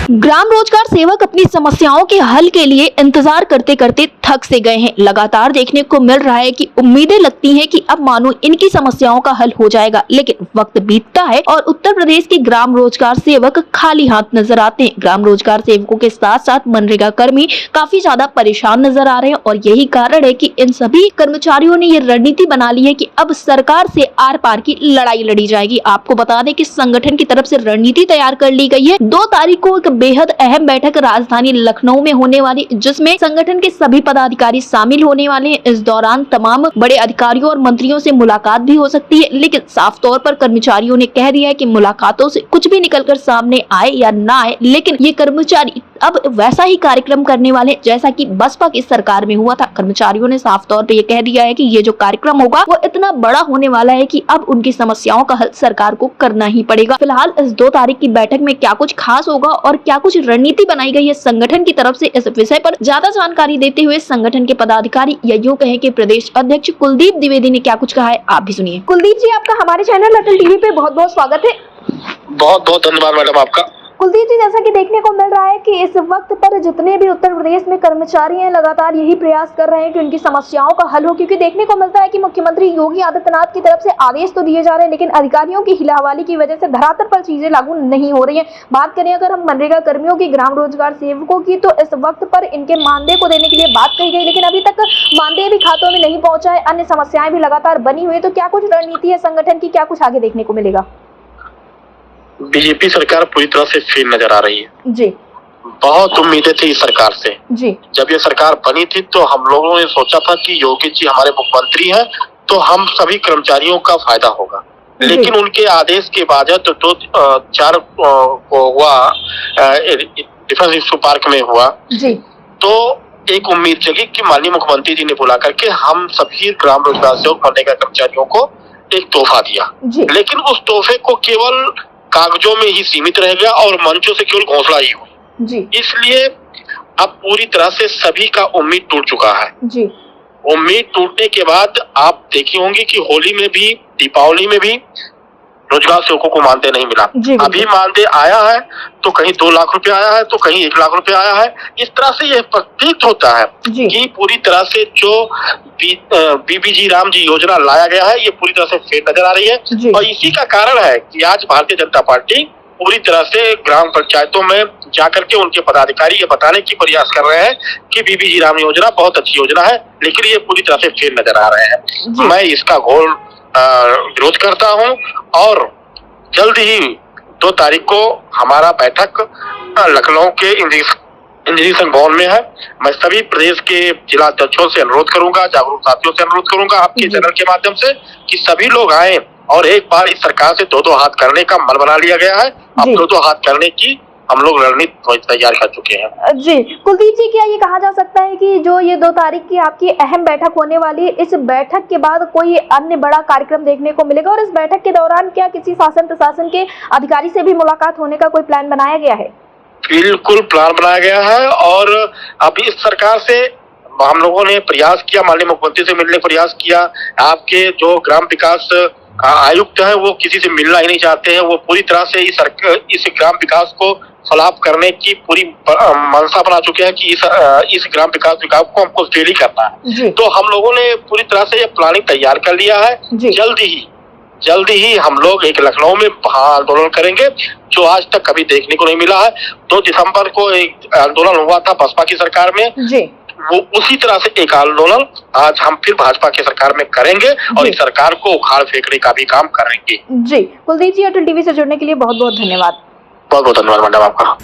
ग्राम रोजगार सेवक अपनी समस्याओं के हल के लिए इंतजार करते करते थक से गए हैं। लगातार देखने को मिल रहा है कि उम्मीदें लगती हैं कि अब मानो इनकी समस्याओं का हल हो जाएगा, लेकिन वक्त बीतता है और उत्तर प्रदेश के ग्राम रोजगार सेवक खाली हाथ नजर आते हैं। ग्राम रोजगार सेवकों के साथ साथ मनरेगा कर्मी काफी ज्यादा परेशान नजर आ रहे हैं और यही कारण है कि इन सभी कर्मचारियों ने ये रणनीति बना ली है कि अब सरकार से आर पार की लड़ाई लड़ी जाएगी। आपको बता दें कि संगठन की तरफ से रणनीति तैयार कर ली गई है। 2 तारीख को एक बेहद अहम बैठक राजधानी लखनऊ में होने वाली, जिसमें संगठन के सभी पदाधिकारी शामिल होने वाले हैं। इस दौरान तमाम बड़े अधिकारियों और मंत्रियों से मुलाकात भी हो सकती है, लेकिन साफ तौर पर कर्मचारियों ने कह दिया है कि मुलाकातों से कुछ भी निकलकर सामने आए या ना आए, लेकिन ये कर्मचारी अब वैसा ही कार्यक्रम करने वाले जैसा कि बसपा की सरकार में हुआ था। कर्मचारियों ने साफ तौर पे ये कह दिया है कि ये जो कार्यक्रम होगा वो इतना बड़ा होने वाला है कि अब उनकी समस्याओं का हल सरकार को करना ही पड़ेगा। फिलहाल इस 2 तारीख की बैठक में क्या कुछ खास होगा और क्या कुछ रणनीति बनाई गई है संगठन की तरफ से, इस विषय पर ज्यादा जानकारी देते हुए संगठन के पदाधिकारी या यूं कहें कि प्रदेश अध्यक्ष कुलदीप द्विवेदी ने क्या कुछ कहा है, आप भी सुनिए। कुलदीप जी, आपका हमारे चैनल अटल टीवी पे बहुत बहुत स्वागत है। बहुत बहुत धन्यवाद मैडम आपका। कुलदीप जी, जैसा कि देखने को मिल रहा है कि इस वक्त पर जितने भी उत्तर प्रदेश में कर्मचारी हैं लगातार यही प्रयास कर रहे हैं कि उनकी समस्याओं का हल हो, क्योंकि देखने को मिलता है कि मुख्यमंत्री योगी आदित्यनाथ की तरफ से आदेश तो दिए जा रहे हैं, लेकिन अधिकारियों की हिलाहवाली की वजह से धरातल पर चीजें लागू नहीं हो रही है। बात करें अगर हम मनरेगा कर्मियों की, ग्राम रोजगार सेवकों की, तो इस वक्त पर इनके मानदेय को देने के लिए बात कही गई, लेकिन अभी तक मानदेय भी खातों में नहीं पहुंचा है। अन्य समस्याएं भी लगातार बनी हुई है, तो क्या कुछ रणनीति है संगठन की, क्या कुछ आगे देखने को मिलेगा? बीजेपी सरकार पूरी तरह से फेल नजर आ रही है जी। बहुत उम्मीदें थी इस सरकार से जी। जब ये सरकार बनी थी तो हम लोगों ने सोचा था कि योगी जी हमारे मुख्यमंत्री हैं तो हम सभी कर्मचारियों का फायदा होगा, लेकिन उनके आदेश के बाद तो 2-4 को हुआ डिफेंस इंस्टीट्यूट पार्क में हुआ जी। तो एक उम्मीद जगी कि माननीय मुख्यमंत्री जी ने बुला करके हम सभी ग्राम रोजगार सेवक मनरेगा कर्मचारियों को एक तोहफा दिया, लेकिन उस तोहफे को केवल कागजों में ही सीमित रह गया और मंचों से केवल घोषणा ही हुई जी। इसलिए अब पूरी तरह से सभी का उम्मीद टूट चुका है जी। उम्मीद टूटने के बाद आप देखी होंगी कि होली में भी, दीपावली में भी रोजगार सेवकों को मानदेय नहीं मिला। अभी मानदेय आया है तो कहीं 2 लाख रुपए आया है तो कहीं 1 लाख रुपए आया है। इस तरह से यह प्रतीत होता है कि पूरी तरह से जो बीबीजी राम जी योजना लाया गया है ये पूरी तरह से फेल नजर आ रही है और इसी का कारण है कि आज भारतीय जनता पार्टी पूरी तरह से ग्राम पंचायतों में जाकर के उनके पदाधिकारी ये बताने की प्रयास कर रहे हैं कि बीबीजी राम योजना बहुत अच्छी योजना है, लेकिन ये पूरी तरह से फेल नजर आ रहे हैं। मैं इसका घोर विरोध करता हूं और जल्द ही 2 तारीख को हमारा बैठक लखनऊ के इंजीनियर भवन में है। मैं सभी प्रदेश के जिला अध्यक्षों से अनुरोध करूंगा, जागरूक साथियों से अनुरोध करूंगा आपके चैनल के माध्यम से कि सभी लोग आए और एक बार इस सरकार से 2-2 हाथ करने का मन बना लिया गया है। अब 2-2 हाथ करने की हम लोग रणनीति तैयार कर चुके हैं जी। कुलदीप जी, क्या ये कहा जा सकता है कि जो ये 2 तारीख की आपकी अहम बैठक होने वाली है, इस बैठक के बाद कोई अन्य बड़ा कार्यक्रम देखने को मिलेगा और इस बैठक के दौरान क्या किसी शासन प्रशासन के अधिकारी से भी मुलाकात होने का कोई प्लान बनाया गया है? बिल्कुल प्लान बनाया गया है और अभी इस सरकार से हम लोगों ने प्रयास किया, माननीय मुख्यमंत्री से मिलने का प्रयास किया। आपके जो ग्राम विकास आयुक्त है वो किसी से मिलना ही नहीं चाहते हैं। वो पूरी तरह से इस ग्राम विकास को फलाप करने की पूरी मंशा बना चुके हैं कि इस ग्राम विकास विभाग को हमको फेल ही करना है। तो हम लोगों ने पूरी तरह से ये प्लानिंग तैयार कर लिया है। जल्द ही हम लोग एक लखनऊ में आंदोलन करेंगे जो आज तक कभी देखने को नहीं मिला है। 2 दिसंबर को एक आंदोलन हुआ था बसपा की सरकार में वो उसी तरह से एक आंदोलन आज हम फिर भाजपा की सरकार में करेंगे और इस सरकार को उखाड़ फेंकने का भी काम करेंगे जी। कुलदीप जी, अटल टीवी से जुड़ने के लिए बहुत बहुत धन्यवाद। बहुत बहुत धन्यवाद मैडम आपका।